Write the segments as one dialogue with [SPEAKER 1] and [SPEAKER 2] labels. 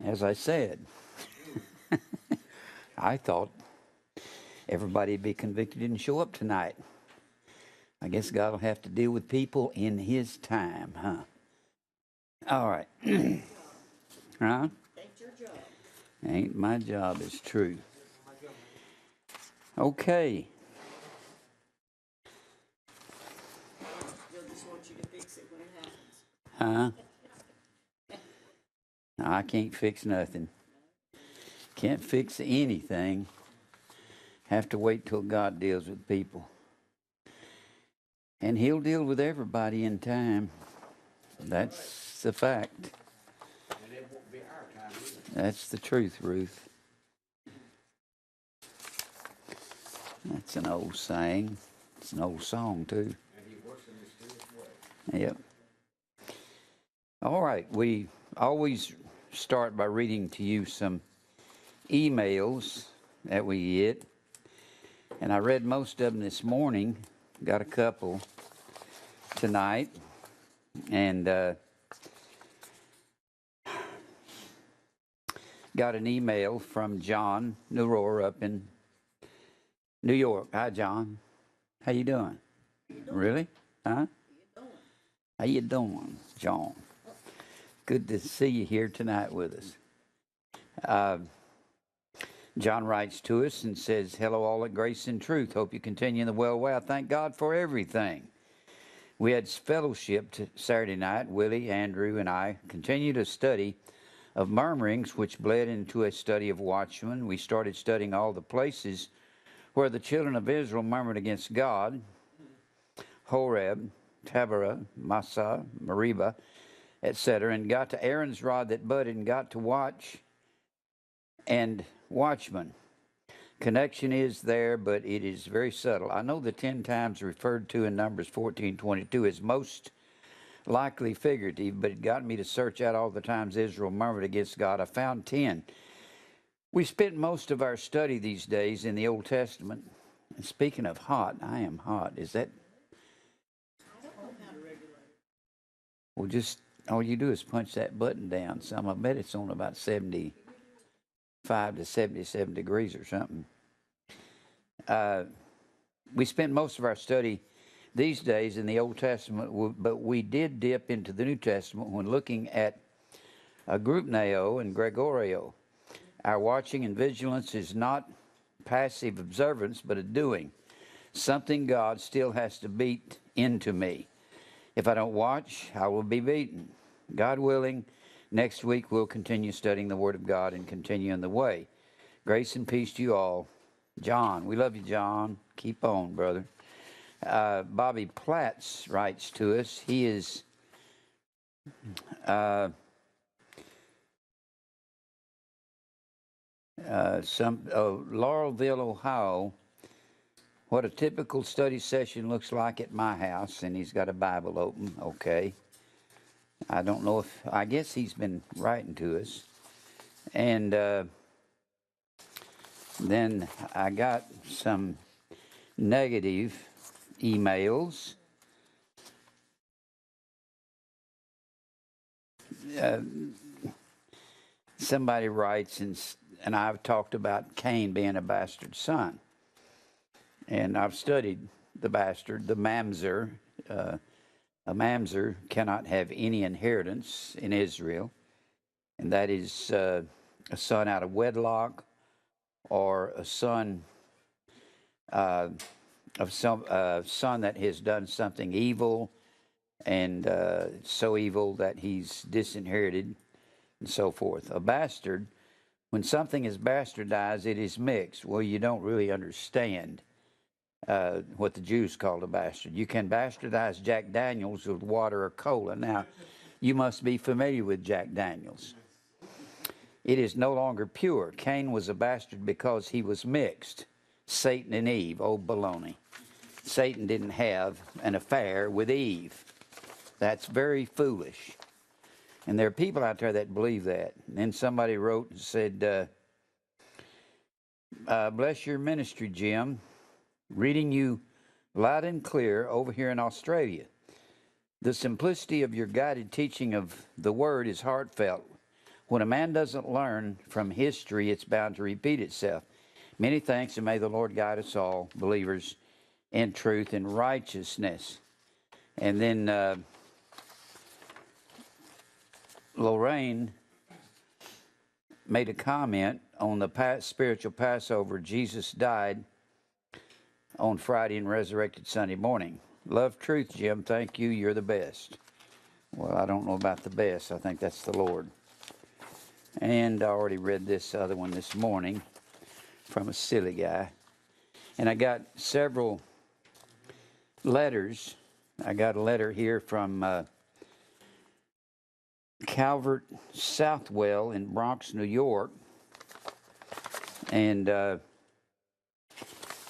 [SPEAKER 1] As I said, I thought everybody would be convicted and show up tonight. I guess God will have to deal with people in His time, huh? All right. Huh?
[SPEAKER 2] Ain't your job.
[SPEAKER 1] Ain't my job, is true. Okay.
[SPEAKER 2] They'll just want you to fix it when it happens.
[SPEAKER 1] Huh? I can't fix nothing. Can't fix anything. Have to wait till God deals with people. And He'll deal with everybody in time. That's the fact.
[SPEAKER 3] And it won't be our time either.
[SPEAKER 1] That's the truth, Ruth. That's an old saying. It's an old song, too.
[SPEAKER 3] And He works in mysterious ways.
[SPEAKER 1] Yep. All right. We always start by reading to you some emails that we get. And I read most of them this morning. Got a couple tonight. And got an email from John Nuror up in New York. Hi, John. How you doing? Really? Huh? How you doing, John? Good to see you here tonight with us. John writes to us and says, "Hello, all at Grace and Truth. Hope you continue in the well way. I thank God for everything. We had fellowship Saturday night. Willie, Andrew, and I continued a study of murmurings, which bled into a study of watchmen. We started studying all the places where the children of Israel murmured against God: Horeb, Taberah, Massah, Meribah, etc., and got to Aaron's rod that budded, and got to watch and watchman. Connection is there, but it is very subtle. I know the 10 times referred to in Numbers 14:22 is most likely figurative, but it got me to search out all the times Israel murmured against God. I found 10. We spent most of our study these days in the Old Testament. And speaking of hot, I am hot. Is that? Well, just all you do is punch that button down some. I bet it's on about 75 to 77 degrees or something. We spent most of our study these days in the Old Testament, but we did dip into the New Testament when looking at Groupneo and Gregorio. Our watching and vigilance is not passive observance, but a doing. Something God still has to beat into me. If I don't watch, I will be beaten. God willing, next week we'll continue studying the Word of God and continue in the way. Grace and peace to you all. John, we love you, John. Keep on, brother. Bobby Platts writes to us. He is Laurelville, Ohio. What a typical study session looks like at my house, and he's got a Bible open. Okay. I don't know if, I guess he's been writing to us. And then I got some negative emails. Somebody writes, and I've talked about Cain being a bastard son. And I've studied the bastard, the mamzer. A mamzer cannot have any inheritance in Israel. And that is a son out of wedlock, or a son of some son that has done something evil, and so evil that he's disinherited, and so forth. A bastard, when something is bastardized, it is mixed. Well, you don't really understand what the Jews called a bastard. You can bastardize Jack Daniels with water or cola. Now, you must be familiar with Jack Daniels. It is no longer pure. Cain was a bastard because he was mixed. Satan and Eve. Oh, baloney. Satan didn't have an affair with Eve. That's very foolish. And there are people out there that believe that. And then somebody wrote and said, bless your ministry, Jim. Reading you loud and clear over here in Australia. The simplicity of your guided teaching of the Word is heartfelt. When a man doesn't learn from history, it's bound to repeat itself. Many thanks, and may the Lord guide us all, believers, in truth and righteousness. And then Lorraine made a comment on the spiritual Passover. Jesus died on Friday and resurrected Sunday morning. Love truth, Jim. Thank you. You're the best. Well, I don't know about the best. I think that's the Lord. And I already read this other one this morning from a silly guy. And I got several letters. I got a letter here from Calvert Southwell in Bronx, New York. And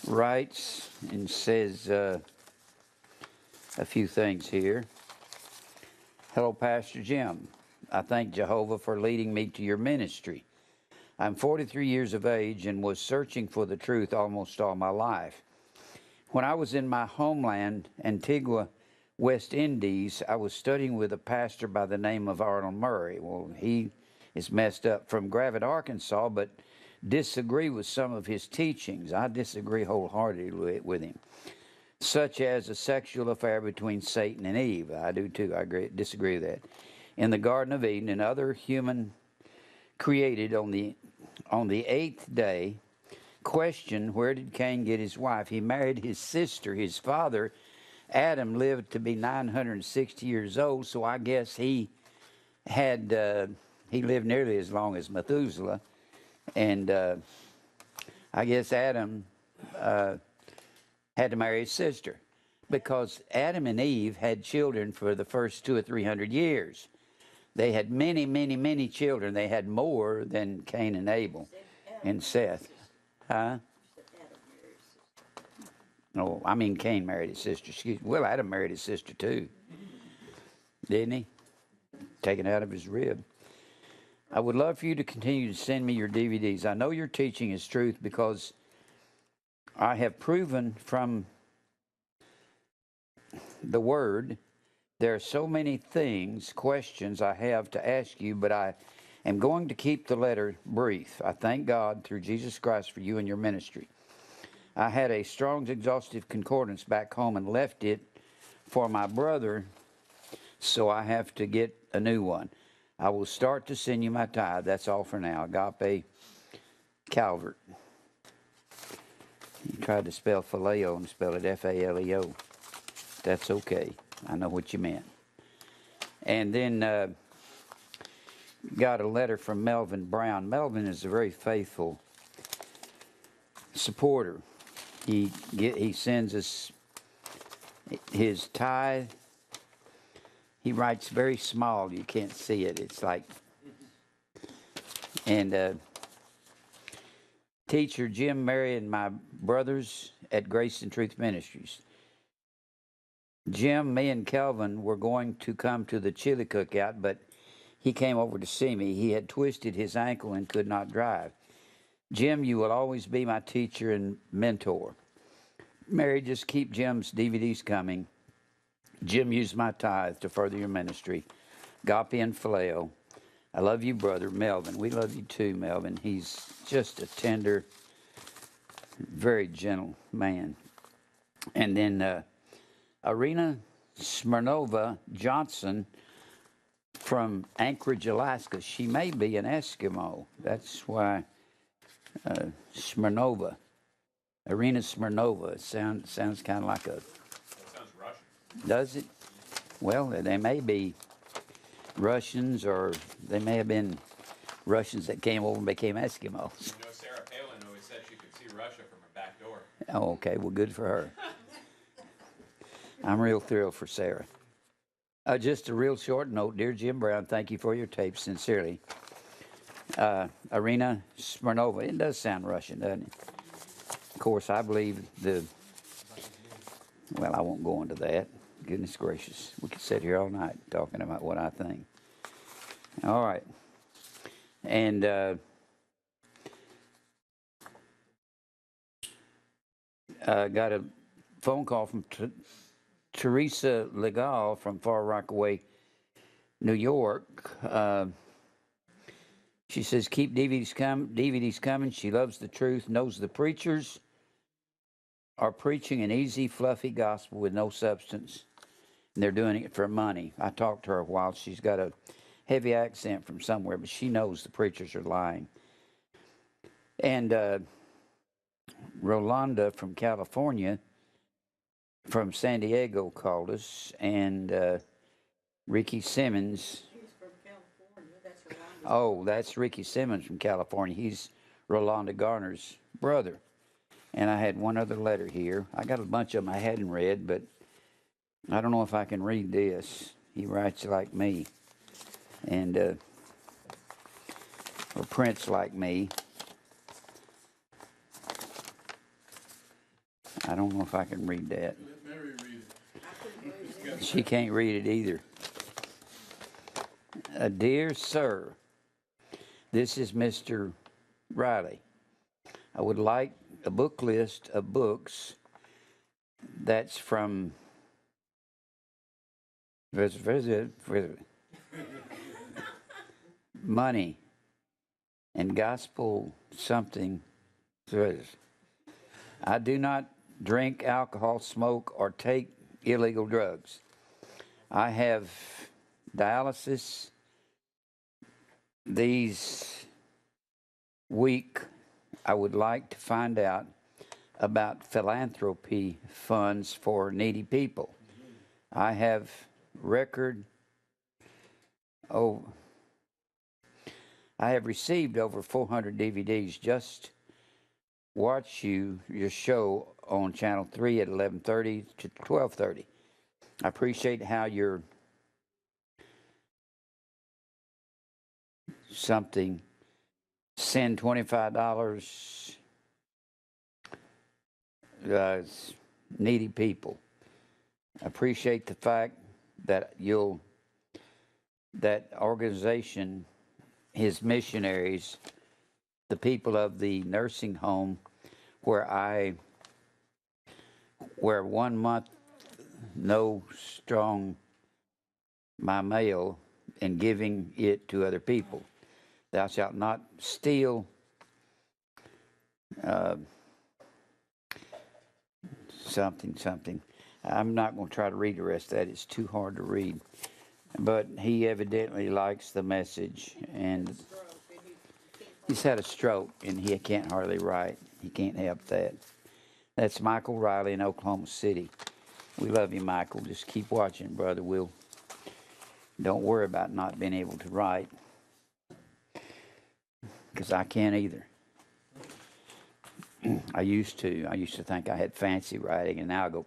[SPEAKER 1] writes and says a few things here. Hello, Pastor Jim. I thank Jehovah for leading me to your ministry. I'm 43 years of age and was searching for the truth almost all my life. When I was in my homeland, Antigua, West Indies, I was studying with a pastor by the name of Arnold Murray. Well, he is messed up, from Gravett, Arkansas, but disagree with some of his teachings. I disagree wholeheartedly with him, such as a sexual affair between Satan and Eve. I do too. I disagree with that. In the Garden of Eden, and other human created on the eighth day. Question: where did Cain get his wife? He married his sister. His father, Adam, lived to be 960 years old, so I guess he lived nearly as long as Methuselah. And I guess Adam had to marry his sister, because Adam and Eve had children for the first 200 or 300 years. They had many, many, many children. They had more than Cain and Abel and Seth. Huh? No, I mean Cain married his sister. Excuse me. Well, Adam married his sister too, didn't he? Taken out of his rib. I would love for you to continue to send me your DVDs. I know your teaching is truth because I have proven from the Word there are so many questions I have to ask you, but I am going to keep the letter brief. I thank God through Jesus Christ for you and your ministry. I had a Strong's Exhaustive Concordance back home and left it for my brother, so I have to get a new one. I will start to send you my tithe. That's all for now. Agape Calvert. He tried to spell phileo and spell it F-A-L-E-O. That's okay. I know what you meant. And then got a letter from Melvin Brown. Melvin is a very faithful supporter. He sends us his tithe. He writes very small. You can't see it. It's like, and teacher Jim, Mary, and my brothers at Grace and Truth Ministries. Jim, me, and Kelvin were going to come to the chili cookout, but he came over to see me. He had twisted his ankle and could not drive. Jim, you will always be my teacher and mentor. Mary, just keep Jim's DVDs coming. Jim, use my tithe to further your ministry. Agape and Phileo. I love you, brother. Melvin. We love you too, Melvin. He's just a tender, very gentle man. And then Irina Smirnova Johnson from Anchorage, Alaska. She may be an Eskimo. That's why Smirnova. Irina Smirnova. It sounds kind of like a...
[SPEAKER 4] That sounds Russian.
[SPEAKER 1] Does it? Well, they may be Russians, or they may have been Russians that came over and became Eskimos.
[SPEAKER 4] You know, Sarah Palin always said she could see Russia from her back door.
[SPEAKER 1] Oh, okay. Well, good for her. I'm real thrilled for Sarah. Just a real short note. Dear Jim Brown, thank you for your tape. Sincerely. Irina Smirnova. It does sound Russian, doesn't it? Of course, I believe well, I won't go into that. Goodness gracious. We could sit here all night talking about what I think. All right. And got a phone call from Teresa Legal from Far Rockaway, New York. She says, keep DVDs coming. She loves the truth, knows the preachers are preaching an easy, fluffy gospel with no substance. And they're doing it for money. I talked to her a while. She's got a heavy accent from somewhere, but she knows the preachers are lying. And Rolanda from California, from San Diego, called us. And Ricky Simmons.
[SPEAKER 2] He's from California, that's Yolanda's.
[SPEAKER 1] Oh, that's Ricky Simmons from California. He's Rolanda Garner's brother. And I had one other letter here. I got a bunch of them I hadn't read, but I don't know if I can read this. He writes like me, and or prints like me. I don't know if I can read that.
[SPEAKER 5] Let Mary read it.
[SPEAKER 2] I couldn't believe it.
[SPEAKER 1] She can't read it either. Dear sir, this is Mr. Riley. I would like a book list of books that's from money and gospel something. I do not drink alcohol, smoke, or take illegal drugs. I have dialysis these week. I would like to find out about philanthropy funds for needy people. I have I have received over 400 DVDs. Just watch your show on Channel 3 at 11:30 to 12:30. I appreciate how you're something. Send $25 needy people. I appreciate the fact that that organization, his missionaries, the people of the nursing home where 1 month no strong my mail and giving it to other people. Thou shalt not steal something. I'm not going to try to read the rest of that. It's too hard to read. But he evidently likes the message. And he's had a stroke, and he can't hardly write. He can't help that. That's Michael Riley in Oklahoma City. We love you, Michael. Just keep watching, brother. Don't worry about not being able to write. Because I can't either. I used to think I had fancy writing, and now I go,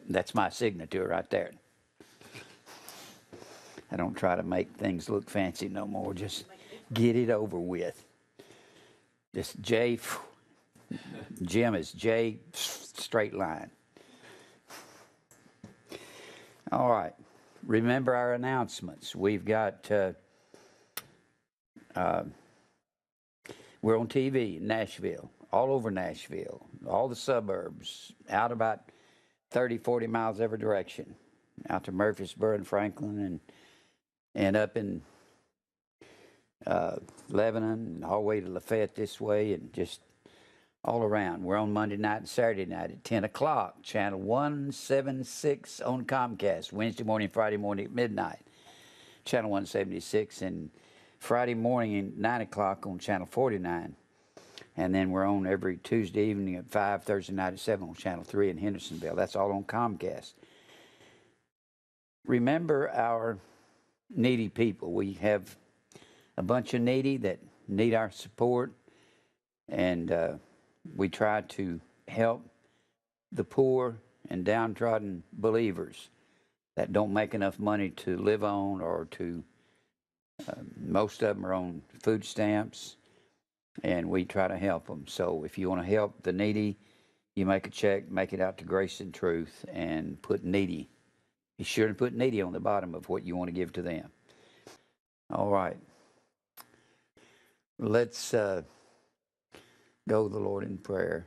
[SPEAKER 1] that's my signature right there. I don't try to make things look fancy no more. Just get it over with. Just J, Jim is J, straight line. All right. Remember our announcements. We've got... we're on TV in Nashville, all over Nashville, all the suburbs, out about 30, 40 miles every direction, out to Murfreesboro and Franklin and up in Lebanon and all the way to Lafayette this way and just all around. We're on Monday night and Saturday night at 10 o'clock, channel 176 on Comcast, Wednesday morning, Friday morning at midnight, channel 176, and Friday morning at 9 o'clock on Channel 49. And then we're on every Tuesday evening at 5, Thursday night at 7 on Channel 3 in Hendersonville. That's all on Comcast. Remember our needy people. We have a bunch of needy that need our support. And we try to help the poor and downtrodden believers that don't make enough money to live on or to... most of them are on food stamps, and we try to help them. So if you want to help the needy, you make a check, make it out to Grace and Truth, and put needy. Be sure to put needy on the bottom of what you want to give to them. All right. Let's go to the Lord in prayer.